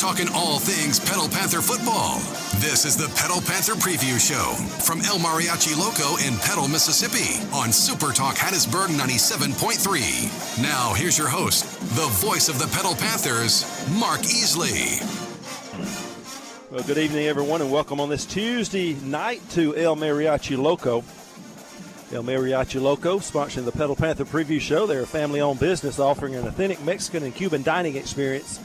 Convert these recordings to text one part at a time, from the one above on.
talking all things Petal Panther football. This is the Petal Panther Preview Show from El Mariachi Loco in Petal, Mississippi on SuperTalk Hattiesburg 97.3. Now, here's your host, the voice of the Petal Panthers, Mark Easley. Well, good evening, everyone, and welcome on this Tuesday night to El Mariachi Loco. El Mariachi Loco, sponsoring the Petal Panther Preview Show. They're a family-owned business offering an authentic Mexican and Cuban dining experience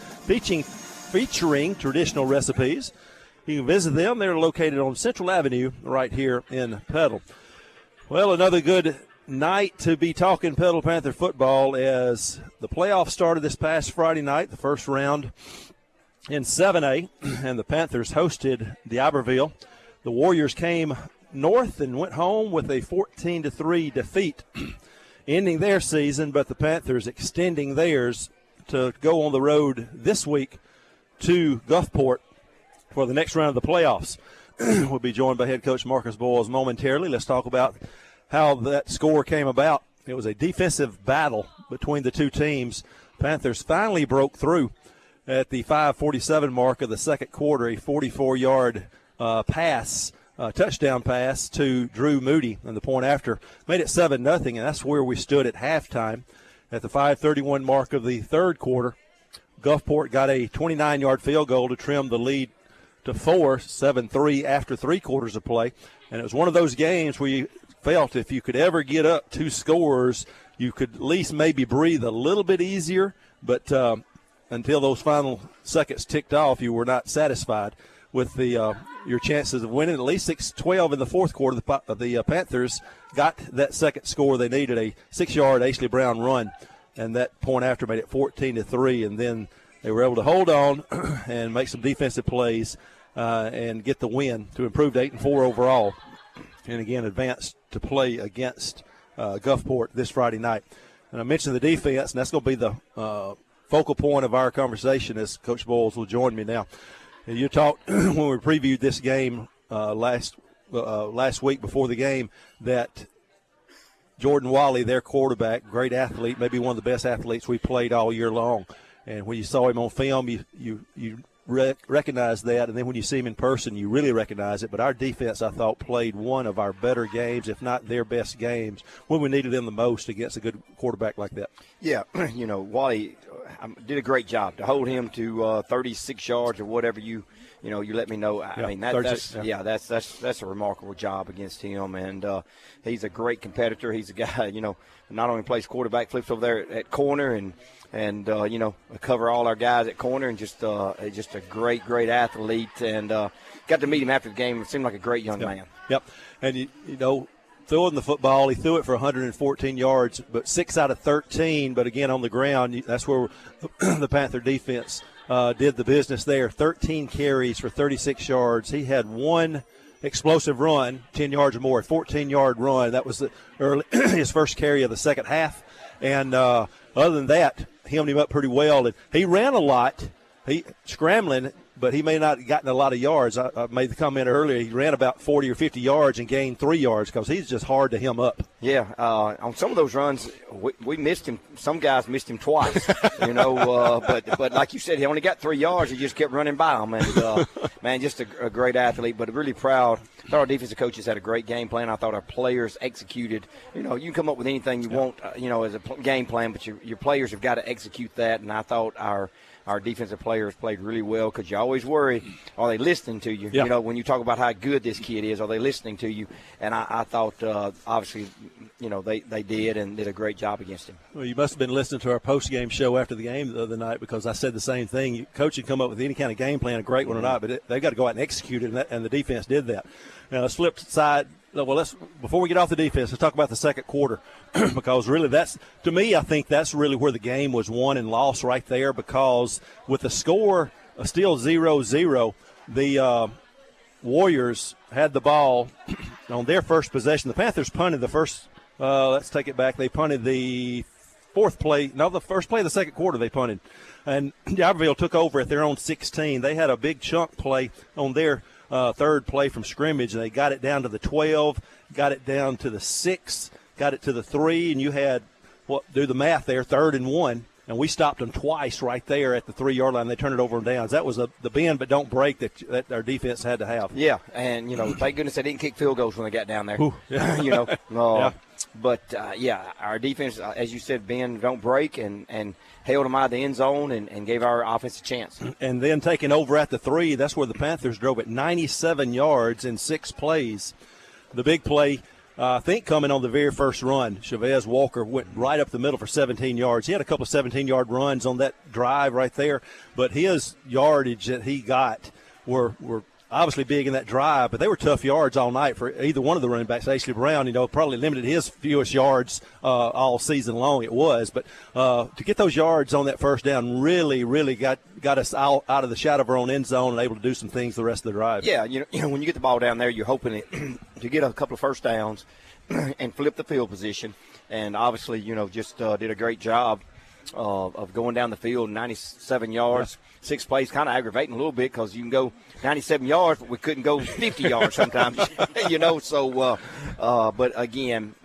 featuring traditional recipes. You can visit them. They're located on Central Avenue right here in Petal. Well, another good night to be talking Petal Panther football as the playoffs started this past Friday night, the first round in 7A, and the Panthers hosted D'Iberville. The Warriors came north and went home with a 14-3 defeat, ending their season, but the Panthers extending theirs to go on the road this week to Gulfport for the next round of the playoffs. We'll be joined by head coach Marcus Boyles momentarily. Let's talk about how that score came about. It was a defensive battle between the two teams. Panthers finally broke through at the 5:47 mark of the second quarter, a 44-yard touchdown pass to Drew Moody, and the point after made it 7-0, and that's where we stood at halftime. At the 5:31 mark of the third quarter, Gulfport got a 29-yard field goal to trim the lead to 7-3 after 3 quarters of play, and it was one of those games where you felt if you could ever get up 2 scores, you could at least maybe breathe a little bit easier, but until those final seconds ticked off, you were not satisfied with your chances of winning. At least 6-12 in the fourth quarter, the Panthers got that second score they needed, a 6-yard Ashley Brown run, and that point after made it 14-3, and then they were able to hold on and make some defensive plays and get the win to improve to 8-4 overall, and again advance to play against Gulfport this Friday night. And I mentioned the defense, and that's going to be the focal point of our conversation as Coach Boyles will join me now. You talked when we previewed this game last week before the game that Jordan Wally, their quarterback, great athlete, maybe one of the best athletes we played all year long. And when you saw him on film, you recognize that, and then when you see him in person, you really recognize it. But our defense, I thought, played one of our better games, if not their best games, when we needed them the most against a good quarterback like that. Yeah, Wally did a great job to hold him to 36 yards or whatever you let me know. I mean, that's a remarkable job against him, and he's a great competitor. He's a guy, not only plays quarterback, flips over there at corner and cover all our guys at corner, and just a great athlete, and got to meet him after the game. It seemed like a great young man. Yep, and throwing the football, he threw it for 114 yards, but 6 out of 13. But again, on the ground, that's where the Panther defense did the business there. 13 carries for 36 yards. He had one explosive run, 10 yards or more, a 14-yard run. That was his first carry of the second half. And other than that, hemmed him up pretty well. And he ran a lot, scrambling, but he may not have gotten a lot of yards. I made the comment earlier, he ran about 40 or 50 yards and gained 3 yards because he's just hard to hem up. Yeah, on some of those runs, we missed him. Some guys missed him twice, but like you said, he only got 3 yards. He just kept running by him, and, man, just a great athlete, but really proud. I thought our defensive coaches had a great game plan. I thought our players executed. You can come up with anything you want, as a game plan, but your players have got to execute that, and I thought our defensive players played really well, because you always worry, are they listening to you? Yeah. When you talk about how good this kid is, are they listening to you? And I thought, obviously, they did, and did a great job against him. Well, you must have been listening to our post-game show after the game the other night, because I said the same thing. Coach can come up with any kind of game plan, a great one or not, but they've got to go out and execute it, and the defense did that. Now, let's flip side. Well, before we get off the defense, let's talk about the second quarter, because really I think that's really where the game was won and lost right there, because with the score still 0-0, the Warriors had the ball on their first possession. The Panthers punted the first let's take it back. They punted the first play of the second quarter they punted. And D'Iberville took over at their own 16. They had a big chunk play on their third play from scrimmage, and they got it down to the 12, got it down to the 6, got it to the 3, and you had, do the math there, 3rd and 1. and we stopped them twice right there at the 3-yard line. They turned it over and downs. That was the bend but don't break that our defense had to have. Yeah, and, thank goodness they didn't kick field goals when they got down there. Yeah. Yeah. But, our defense, as you said, bend, don't break, and held them out of the end zone and gave our offense a chance. And then taking over at the 3, that's where the Panthers drove it 97 yards in 6 plays. The big play, I think coming on the very first run, Chavez Walker went right up the middle for 17 yards. He had a couple of 17-yard runs on that drive right there, but his yardage that he got were obviously big in that drive, but they were tough yards all night for either one of the running backs. Ashley Brown, probably limited his fewest yards all season long. It was, but to get those yards on that first down really, really got us out of the shadow of our own end zone and able to do some things the rest of the drive. Yeah, when you get the ball down there, you're hoping to get a couple of first downs and flip the field position. And obviously, just did a great job of going down the field, 97 yards. 6 plays, kind of aggravating a little bit because you can go 97 yards, but we couldn't go 50 yards sometimes, So, but again,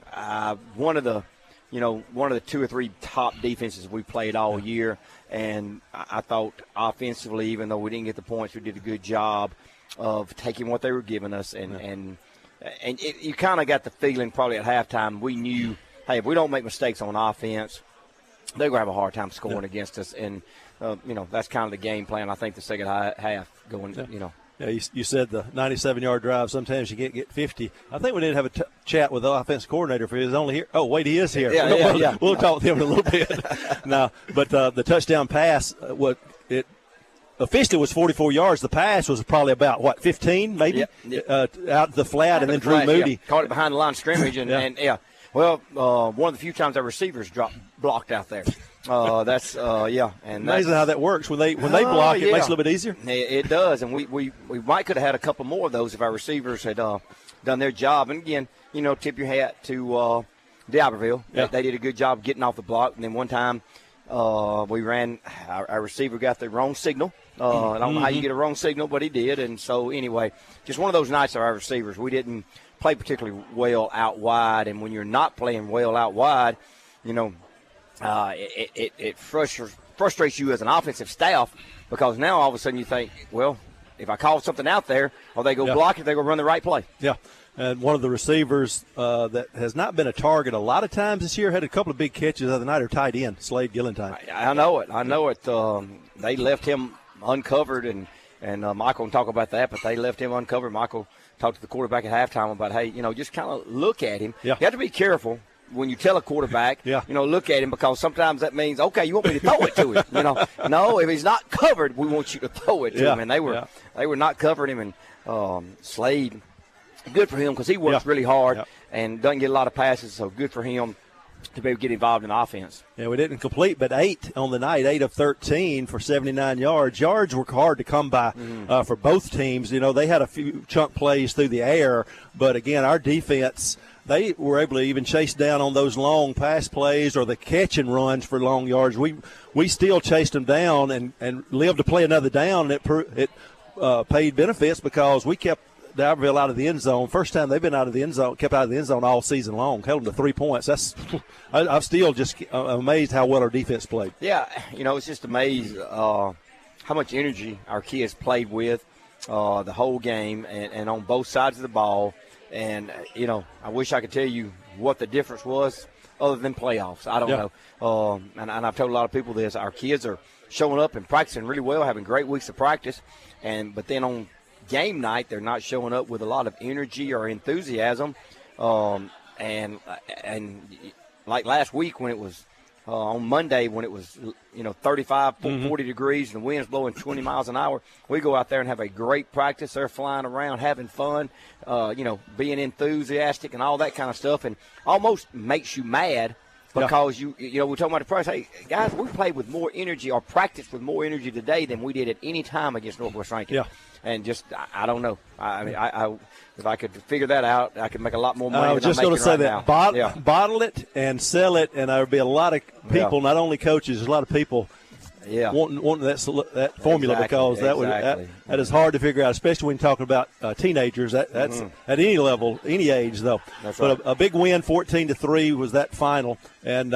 one of the 2 or 3 top defenses we played all year, and I thought offensively, even though we didn't get the points, we did a good job of taking what they were giving us, and you kind of got the feeling probably at halftime we knew, hey, if we don't make mistakes on offense, they're going to have a hard time scoring against us, and that's kind of the game plan. I think the second half going, Yeah, you said the 97-yard drive. Sometimes you can't get 50. I think we need to have a chat with the offense coordinator if he is only here. Oh, wait, he is here. Yeah. We'll talk with him in a little bit. No, but the touchdown pass, officially was 44 yards. The pass was probably about, 15 maybe? Out the flat, and then Drew Moody. Yeah. Caught it behind the line of scrimmage, Well, one of the few times our receivers blocked out there. That's and amazing how that works when they block. It makes it a little bit easier. It does, and we might could have had a couple more of those if our receivers had done their job. And again, tip your hat to D'Iberville. Yeah. They did a good job getting off the block. And then one time we ran, our receiver got the wrong signal. I don't know how you get a wrong signal, but he did. And so anyway, just one of those nights of our receivers. We didn't play particularly well out wide, and when you're not playing well out wide, it frustrates you as an offensive staff, because now all of a sudden you think, well, if I call something out there, or they go block it, they go run the right play. Yeah. And one of the receivers that has not been a target a lot of times this year had a couple of big catches the other night, or tight end, Slade Gillentine. I know it. They left him uncovered, and Michael can talk about that, but they left him uncovered. Michael talked to the quarterback at halftime about, hey, just kind of look at him. Yeah. You have to be careful when you tell a quarterback, look at him, because sometimes that means, okay, you want me to throw it to him. No, if he's not covered, we want you to throw it to him. And they were not covering him. And Slade, good for him, because he works really hard and doesn't get a lot of passes, so good for him to be able to get involved in offense. Yeah, we didn't complete, but 8 on the night, 8 of 13 for 79 yards. Yards were hard to come by for both teams. They had a few chunk plays through the air, but again, our defense, they were able to even chase down on those long pass plays or the catch and runs for long yards. We still chased them down and lived to play another down, and it paid benefits because we kept D'Iberville out of the end zone. First time they've been out of the end zone, kept out of the end zone all season long. Held them to 3 points. I'm still just amazed how well our defense played. Yeah, it's just amazed how much energy our kids played with the whole game and on both sides of the ball. And, I wish I could tell you what the difference was other than playoffs. I don't know. And I've told a lot of people this. Our kids are showing up and practicing really well, having great weeks of practice. But then on game night, they're not showing up with a lot of energy or enthusiasm. And like last week when it was on Monday when it was, 35, 40 degrees and the wind's blowing 20 miles an hour, we go out there and have a great practice. They're flying around, having fun, being enthusiastic and all that kind of stuff, and almost makes you mad because we're talking about the press. Hey, guys, we played with more energy or practiced with more energy today than we did at any time against Northwest Rankin. Yeah. And just, I don't know. I mean, I if I could figure that out, I could make a lot more money. I was just going to say that. Now. Bottle it and sell it, and there would be a lot of people, not only coaches, there's a lot of people wanting that formula because that is hard to figure out, especially when you're talking about teenagers. That's at any level, any age, though. That's but right. a big win, 14-3 was that final. And,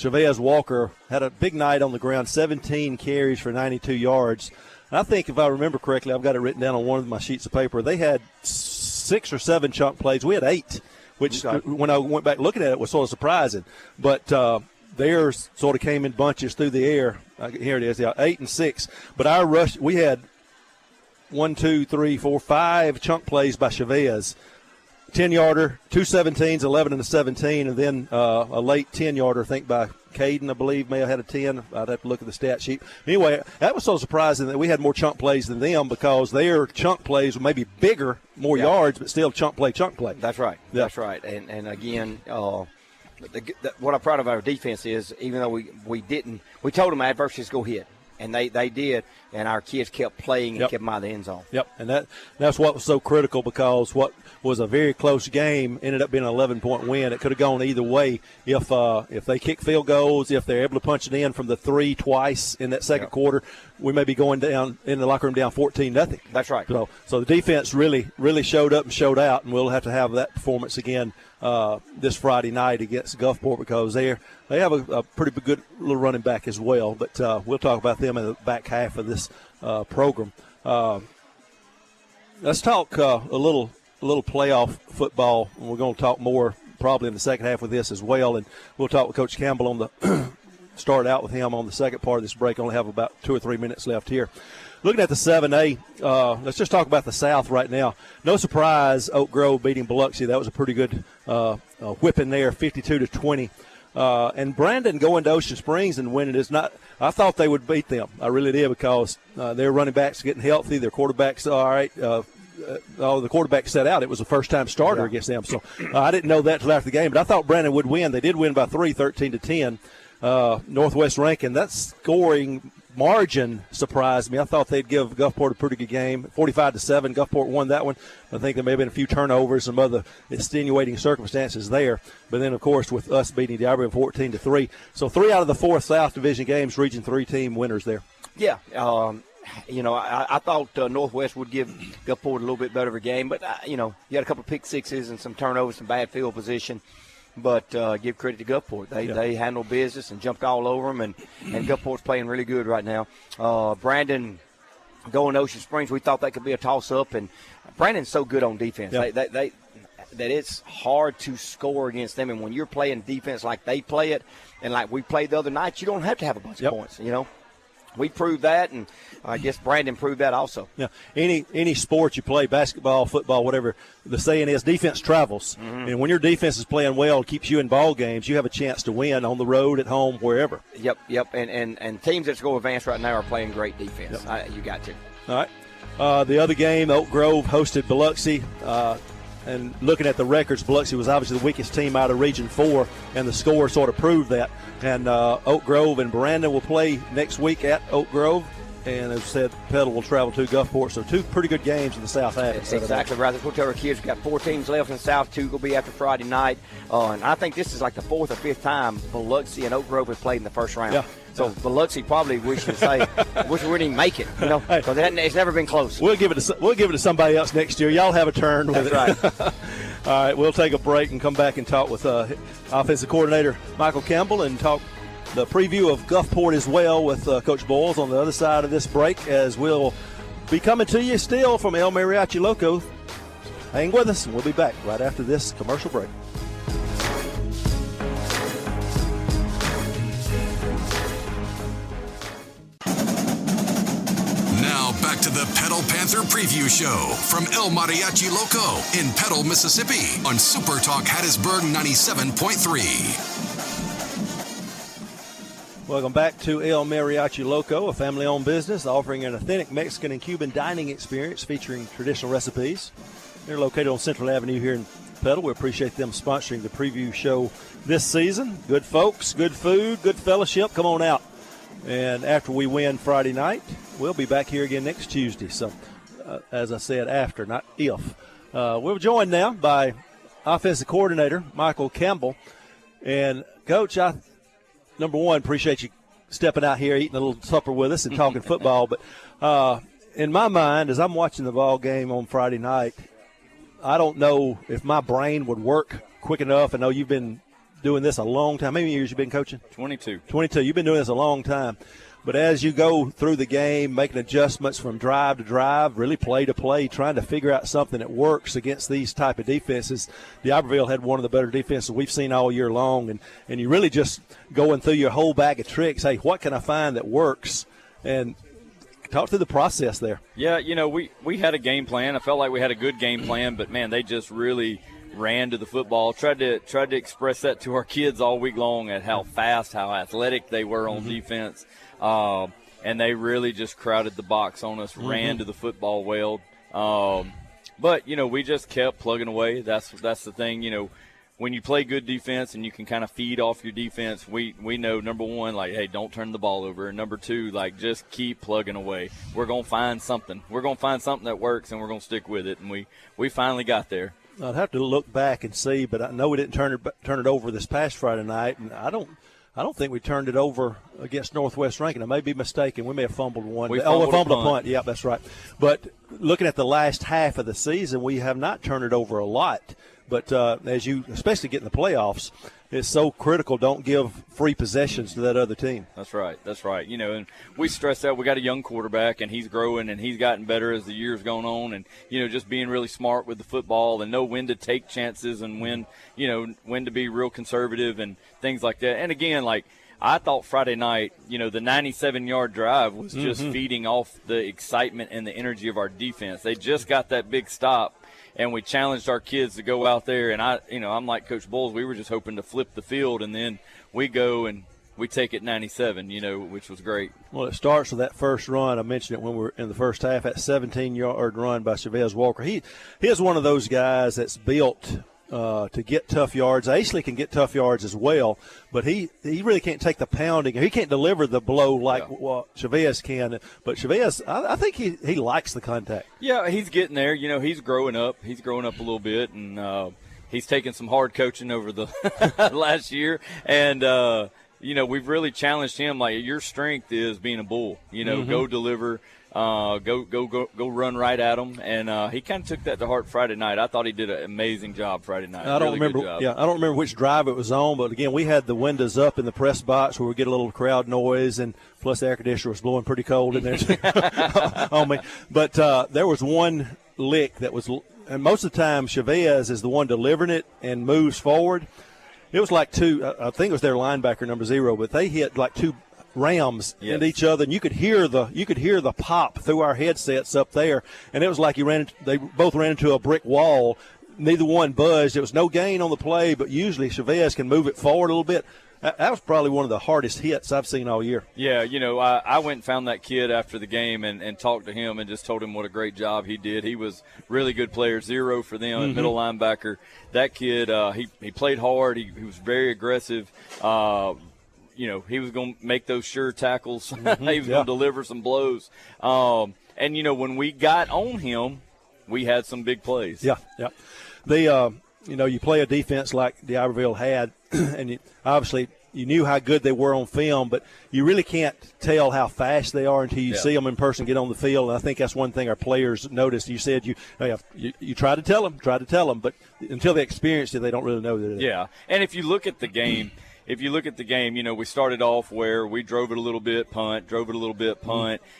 Chavez Walker had a big night on the ground, 17 carries for 92 yards. And I think if I remember correctly, I've got it written down on one of my sheets of paper, they had 6 or 7 chunk plays. We had 8, which when I went back looking at it was sort of surprising. But theirs sort of came in bunches through the air. Here it is, 8 and 6. But our rush, we had 1, 2, 3, 4, 5 chunk plays by Chavez. 10-yarder, 2 17s, 11 and a 17, and then a late 10-yarder, I think, by Caden, I believe, may have had a 10. I'd have to look at the stat sheet. Anyway, that was so surprising that we had more chunk plays than them because their chunk plays were maybe bigger, more yards, but still chunk play. That's right. Yeah. That's right. And again, what I'm proud of our defense is, even though we told them adversities go hit. And they did, and our kids kept playing and kept them out of the end zone. Yep, and that's what was so critical because what was a very close game ended up being an 11-point win. It could have gone either way if they kick field goals, if they're able to punch it in from the 3 twice in that second quarter. We may be going down in the locker room down 14-0. That's right. So the defense really showed up and showed out, and we'll have to have that performance again this Friday night against Gulfport because they have a pretty good little running back as well. But we'll talk about them in the back half of this program. Let's talk a little playoff football, and we're going to talk more probably in the second half with this as well. And we'll talk with Coach Campbell on the start out with him on the second part of this break. Only have about 2 or 3 minutes left here. Looking at the 7A, let's just talk about the South right now. No surprise, Oak Grove beating Biloxi. That was a pretty good whipping there, 52-20. And Brandon going to Ocean Springs and winning is not – I thought they would beat them. I really did because their running backs getting healthy. Their quarterback's all right. The quarterback set out. It was a first-time starter against them. So I didn't know that until after the game. But I thought Brandon would win. They did win by 3, 13-10. Northwest Rankin, that scoring margin surprised me. I thought they'd give Gulfport a pretty good game. 45-7, Gulfport won that one. I think there may have been a few turnovers, some other extenuating circumstances there. But then, of course, with us beating D'Ivory 14-3. So 3 out of the 4 South Division games, Region 3 team winners there. Yeah. I thought Northwest would give Gulfport a little bit better of a game. But, you had a couple of pick sixes and some turnovers, some bad field position. But give credit to Gulfport. They handled business and jumped all over them, and Gulfport's playing really good right now. Brandon going to Ocean Springs, we thought that could be a toss-up, and Brandon's so good on defense. Yeah. That it's hard to score against them, and when you're playing defense like they play it and like we played the other night, you don't have to have a bunch of points, We proved that, and I guess Brandon proved that also. Yeah, any sport you play, basketball, football, whatever, the saying is defense travels. Mm-hmm. And when your defense is playing well, it keeps you in ball games, you have a chance to win on the road, at home, wherever. Yep. And teams that go advanced right now are playing great defense. Yep. You got to. All right. The other game, Oak Grove hosted Biloxi. And looking at the records, Biloxi was obviously the weakest team out of Region 4, and the score sort of proved that. And Oak Grove and Brandon will play next week at Oak Grove. And as I said, Petal will travel to Gulfport. So 2 pretty good games in the South half. Exactly right. That's what our kids. We've got 4 teams left in the South. 2 will be after Friday night. And I think this is like the 4th or 5th time Biloxi and Oak Grove have played in the first round. Yeah. So Biloxi probably wish we didn't even make it, because it's never been close. We'll give it to somebody else next year. Y'all have a turn with it. That's right. All right, we'll take a break and come back and talk with offensive coordinator Michael Campbell and talk the preview of Gulfport as well with Coach Boyles on the other side of this break, as we'll be coming to you still from El Mariachi Loco. Hang with us, and we'll be back right after this commercial break. Now back to the Petal Panther Preview Show from El Mariachi Loco in Petal, Mississippi on SuperTalk Hattiesburg 97.3. Welcome back to El Mariachi Loco, a family-owned business offering an authentic Mexican and Cuban dining experience featuring traditional recipes. They're located on Central Avenue here in Petal. We appreciate them sponsoring the preview show this season. Good folks, good food, good fellowship. Come on out. And after we win Friday night, we'll be back here again next Tuesday. So, as I said, after, not if. We're joined now by offensive coordinator Michael Campbell. And, Coach, number one, appreciate you stepping out here, eating a little supper with us and talking football. But in my mind, as I'm watching the ball game on Friday night, I don't know if my brain would work quick enough. I know you've been doing this a long time. How many years you been coaching? 22. 22. You've been doing this a long time. But as you go through the game, making adjustments from drive to drive, really play to play, trying to figure out something that works against these type of defenses, D'Iberville had one of the better defenses we've seen all year long. And you really just going through your whole bag of tricks. Hey, what can I find that works? And talk through the process there. Yeah, we had a game plan. I felt like we had a good game plan, but, man, they just really ran to the football. Tried to express that to our kids all week long at how fast, how athletic they were on defense. And they really just crowded the box on us, ran to the football well. But, we just kept plugging away. That's the thing, when you play good defense and you can kind of feed off your defense, we know, number one, like, hey, don't turn the ball over. And number two, like, just keep plugging away. We're going to find something. We're going to find something that works, and we're going to stick with it. And we finally got there. I'd have to look back and see, but I know we didn't turn it over this past Friday night, and I don't think we turned it over against Northwest Rankin. I may be mistaken. We may have fumbled one. We fumbled a punt. Yeah, that's right. But looking at the last half of the season, we have not turned it over a lot. But as you especially get in the playoffs, it's so critical. Don't give free possessions to that other team. That's right. And we stress that we got a young quarterback, and he's growing, and he's gotten better as the year's gone on. And, just being really smart with the football and know when to take chances and when to be real conservative and things like that. And, again, like, I thought Friday night, the 97-yard drive was just feeding off the excitement and the energy of our defense. They just got that big stop. And we challenged our kids to go out there, and I'm like Coach Bowles. We were just hoping to flip the field, and then we go and we take it 97, which was great. Well, it starts with that first run. I mentioned it when we were in the first half. That 17-yard run by Chavez Walker. He is one of those guys that's built to get tough yards. Easley can get tough yards as well, but he really can't take the pounding. He can't deliver the blow like what Chavez can. But Chavez, I think he likes the contact. Yeah, he's getting there. He's growing up. He's growing up a little bit, and he's taken some hard coaching over the last year. And, we've really challenged him. Like, your strength is being a bull. Go deliver. Go run right at him, and he kind of took that to heart Friday night. I thought he did an amazing job Friday night. I don't remember which drive it was on, but again, we had the windows up in the press box where we get a little crowd noise, and plus the air conditioner was blowing pretty cold in there on me. But there was one lick that was, and most of the time Chavez is the one delivering it and moves forward. It was like I think it was their linebacker number 0, but they hit like two rams into each other, and you could hear the pop through our headsets up there, and it was like they both ran into a brick wall. Neither one budged. There was no gain on the play, but usually Chavez can move it forward a little bit. That was probably one of the hardest hits I've seen all year. Yeah, I went and found that kid after the game and talked to him and just told him what a great job he did. He was really good player, 0 for them at middle linebacker. That kid, he played hard. He was very aggressive. He was going to make those sure tackles. He was going to deliver some blows. And, when we got on him, we had some big plays. Yeah. You play a defense like D'Iberville had, and obviously you knew how good they were on film, but you really can't tell how fast they are until you see them in person get on the field. And I think that's one thing our players noticed. You said you try to tell them, but until they experience it, they don't really know that. Yeah, and if you look at the game, we started off where we drove it a little bit, punt,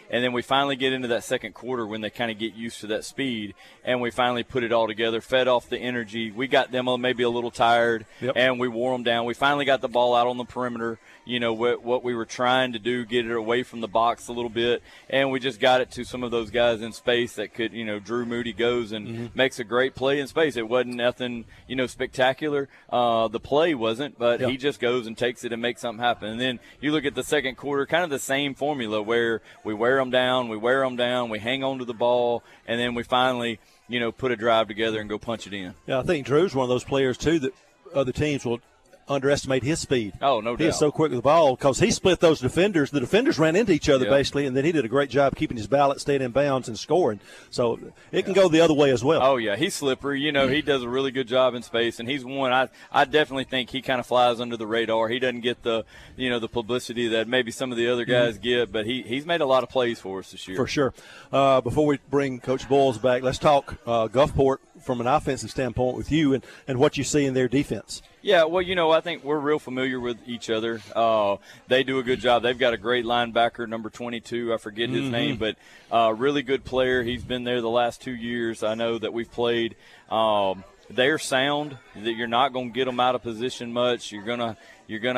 and then we finally get into that second quarter when they kind of get used to that speed, and we finally put it all together, fed off the energy. We got them maybe a little tired, and we wore them down. We finally got the ball out on the perimeter, what we were trying to do, get it away from the box a little bit, and we just got it to some of those guys in space that could, Drew Moody goes and makes a great play in space. It wasn't nothing, spectacular. The play wasn't, but he just goes and takes it and makes something happen. And then you look at the second quarter, kind of the same formula where we wear them down, we hang on to the ball, and then we finally, put a drive together and go punch it in. Yeah, I think Drew's one of those players, too, that other teams will underestimate his speed. Oh, no doubt. He is so quick with the ball because he split those defenders. The defenders ran into each other basically, and then he did a great job keeping his balance, staying in bounds, and scoring. So it can go the other way as well. Oh, yeah. He's slippery. He does a really good job in space, and he's one. I definitely think he kind of flies under the radar. He doesn't get the publicity that maybe some of the other guys get, but he's made a lot of plays for us this year. For sure. Before we bring Coach Boyles back, let's talk Gulfport from an offensive standpoint with you and what you see in their defense. Yeah, well, I think we're real familiar with each other. They do a good job. They've got a great linebacker, number 22. I forget his name, but really good player. He's been there the last 2 years. I know that we've played. They're sound. That you're not going to get them out of position much. You're gonna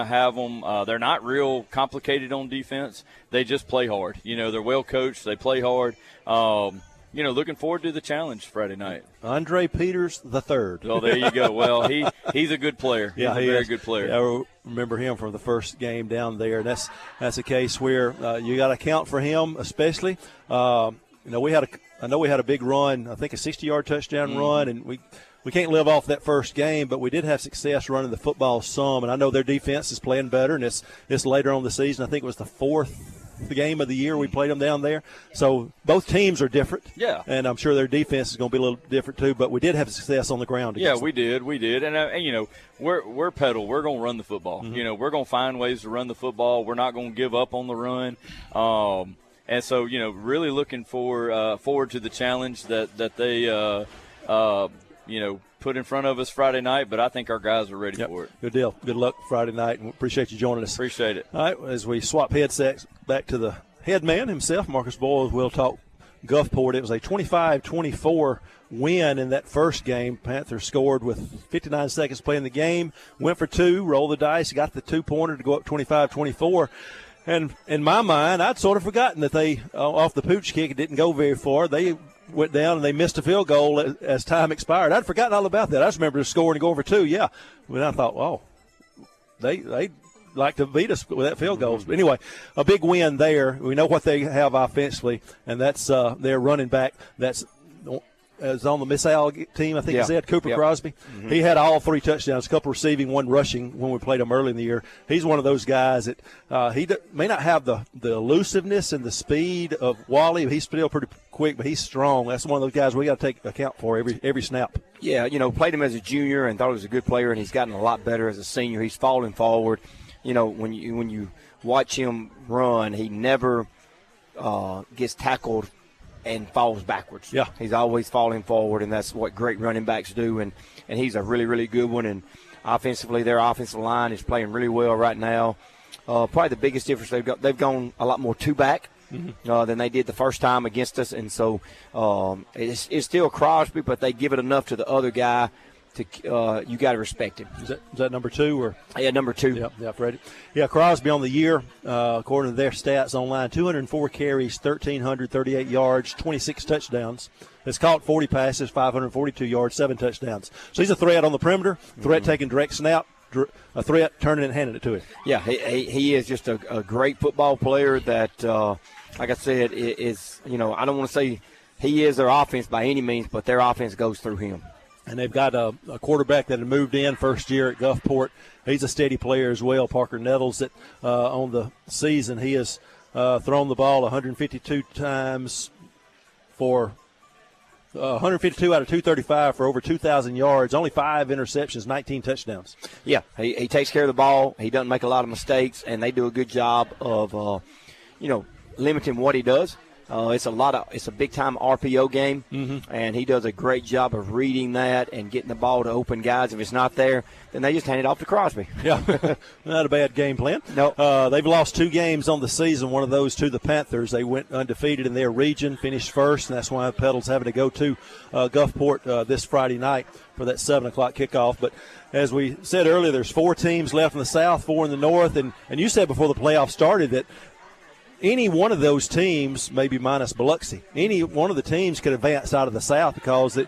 have them. They're not real complicated on defense. They just play hard. They're well coached. They play hard. Looking forward to the challenge Friday night. Andre Peters III. Oh, there you go. Well, he's a good player. He's a very good player. Yeah, I remember him from the first game down there. And that's a case where you got to account for him, especially. I know we had a big run. I think a 60-yard touchdown run, and we can't live off that first game, but we did have success running the football some. And I know their defense is playing better, and it's later on in the season. I think it was the fourth game of the year we played them down there. So both teams are different. Yeah. And I'm sure their defense is going to be a little different too, but we did have success on the ground. Yeah, we did. And we're Petal. We're going to run the football. We're going to find ways to run the football. We're not going to give up on the run. And so, really looking forward to the challenge that they put in front of us Friday night, but I think our guys are ready for it. Good deal. Good luck Friday night, and appreciate you joining us. Appreciate it. All right, as we swap headsets back to the head man himself, Marcus Boyles, we'll talk Gulfport. It was a 25-24 win in that first game. Panthers scored with 59 seconds to play in the game, went for two, rolled the dice, got the two-pointer to go up 25-24. And in my mind, I'd sort of forgotten that they, off the pooch kick, it didn't go very far. They went down and they missed a field goal as time expired. I'd forgotten all about that. I just remember the score and go over two, yeah. But I thought, they like to beat us with that field goals. But anyway, a big win there. We know what they have offensively, and that's their running back that's on the Miss Al team, I think you said, Cooper Crosby. He had all three touchdowns, a couple receiving, one rushing when we played him early in the year. He's one of those guys that he may not have the elusiveness and the speed of Wally. He's still pretty quick, but he's strong. That's one of those guys we got to take account for every snap. Yeah, played him as a junior and thought he was a good player, and he's gotten a lot better as a senior. He's falling forward. When you watch him run, he never gets tackled and falls backwards. Yeah. He's always falling forward, and that's what great running backs do, and he's a really, really good one. And offensively, their offensive line is playing really well right now. Probably the biggest difference they've gone a lot more two-back than they did the first time against us, and so it's still Crosby, but they give it enough to the other guy to you got to respect him. Is that number two? Or? Yeah, number two. Yeah, Freddie. Yeah, Crosby on the year, according to their stats online, 204 carries, 1,338 yards, 26 touchdowns. Has caught 40 passes, 542 yards, 7 touchdowns. So he's a threat on the perimeter, threat taking direct snap, a threat turning and handing it to him. Yeah, he is just a great football player that, like I said, is, I don't want to say he is their offense by any means, but their offense goes through him. And they've got a quarterback that had moved in first year at Gulfport. He's a steady player as well. Parker Nettles, that on the season, he has thrown the ball 152 times for 152 out of 235 for over 2,000 yards, only 5 interceptions, 19 touchdowns. Yeah, he takes care of the ball. He doesn't make a lot of mistakes, and they do a good job of, limiting what he does. It's a big-time RPO game, and he does a great job of reading that and getting the ball to open guys. If it's not there, then they just hand it off to Crosby. Yeah, not a bad game plan. No. They've lost 2 games on the season, one of those to the Panthers. They went undefeated in their region, finished first, and that's why Petal's having to go to Gulfport this Friday night for that 7 o'clock kickoff. But as we said earlier, there's 4 teams left in the South, 4 in the North, and you said before the playoffs started that any one of those teams, maybe minus Biloxi, any one of the teams could advance out of the South because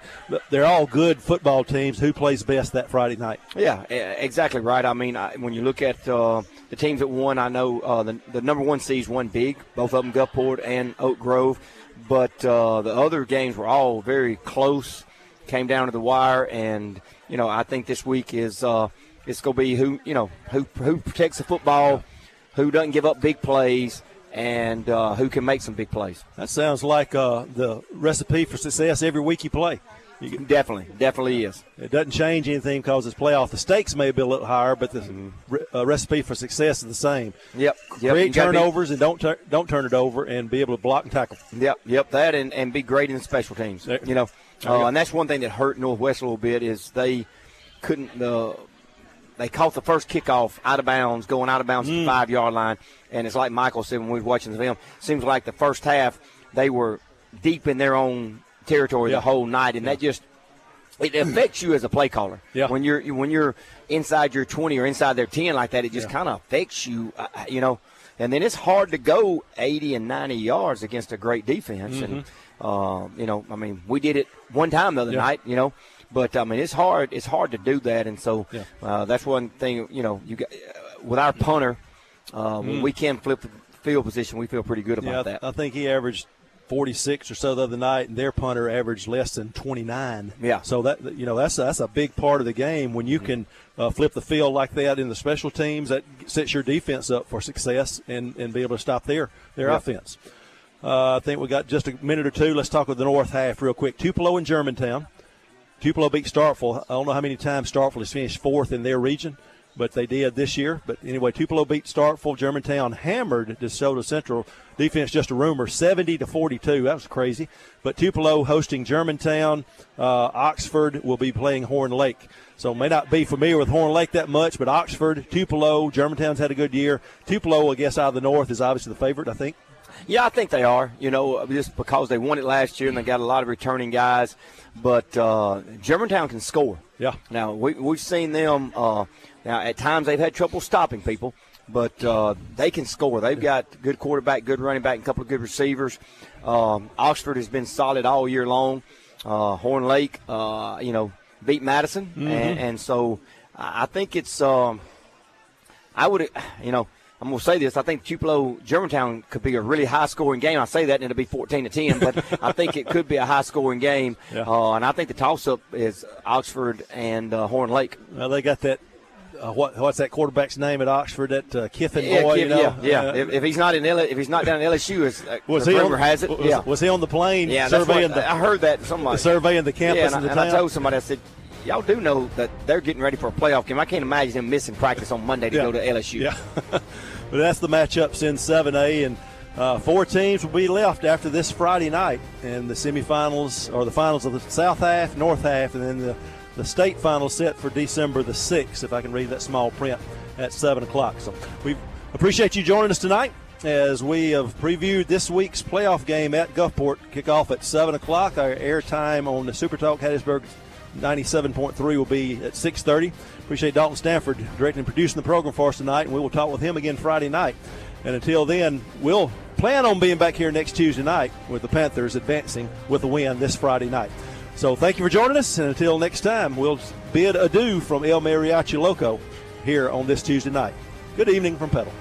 they're all good football teams. Who plays best that Friday night? Yeah, exactly right. I mean, when you look at the teams that won, I know the number 1 seeds won big, both of them Gulfport and Oak Grove, but the other games were all very close, came down to the wire, and I think this week is it's going to be who protects the football, who doesn't give up big plays, and who can make some big plays. That sounds like the recipe for success every week you play. Definitely is. It doesn't change anything because it's playoff. The stakes may be a little higher, but the recipe for success is the same. Yep. Create turnovers and don't turn it over, and be able to block and tackle. Yep. That and be great in special teams. And that's one thing that hurt Northwest a little bit is they couldn't they caught the first kickoff out of bounds, going out of bounds at the 5-yard line. And it's like Michael said when we were watching the film, seems like the first half they were deep in their own territory the whole night, and that just it affects you as a play caller. Yeah. When you're inside your 20 or inside their 10 like that, it just kind of affects you, And then it's hard to go 80 and 90 yards against a great defense. And we did it one time the other night, But it's hard. It's hard to do that, and so that's one thing. You got with our punter, when we can flip the field position, we feel pretty good about that. I think he averaged 46 or so the other night, and their punter averaged less than 29. Yeah. So that's a big part of the game when you can flip the field like that in the special teams. That sets your defense up for success and be able to stop their offense. I think we got just a minute or two. Let's talk with the north half real quick. Tupelo and Germantown. Tupelo beat Starkville. I don't know how many times Starkville has finished fourth in their region, but they did this year. But anyway, Tupelo beat Starkville. Germantown hammered DeSoto Central. Defense, just a rumor, 70-42. That was crazy. But Tupelo hosting Germantown. Oxford will be playing Horn Lake. So may not be familiar with Horn Lake that much, but Oxford, Tupelo, Germantown's had a good year. Tupelo, I guess, out of the north is obviously the favorite, I think. Yeah, I think they are, just because they won it last year and they got a lot of returning guys. But Germantown can score. Yeah. Now, we've seen them now at times they've had trouble stopping people, but they can score. They've got good quarterback, good running back, and a couple of good receivers. Oxford has been solid all year long. Horn Lake, beat Madison. And so I think it's I'm going to say this. I think Tupelo-Germantown could be a really high-scoring game. I say that, and it'll be 14-10, but I think it could be a high-scoring game. Yeah. And I think the toss-up is Oxford and Horn Lake. Well, they got that what's that quarterback's name at Oxford? That Kiffin Yeah, boy, If he's not down in LSU, as rumor has it, was he on the plane? Yeah, surveying I heard that somebody surveying the campus and in the I told somebody, I said, y'all do know that they're getting ready for a playoff game. I can't imagine them missing practice on Monday to go to LSU. Yeah, but that's the matchups in 7A, and 4 teams will be left after this Friday night, and the semifinals or the finals of the South half, North half, and then the state final set for December the 6th, if I can read that small print, at 7 o'clock. So we appreciate you joining us tonight as we have previewed this week's playoff game at Gulfport. Kickoff at 7 o'clock. Our airtime on the SuperTalk Hattiesburg 97.3 will be at 6:30. Appreciate Dalton Stanford directing and producing the program for us tonight, and we will talk with him again Friday night. And until then, we'll plan on being back here next Tuesday night with the Panthers advancing with a win this Friday night. So thank you for joining us, and until next time, we'll bid adieu from El Mariachi Loco here on this Tuesday night. Good evening from Petal.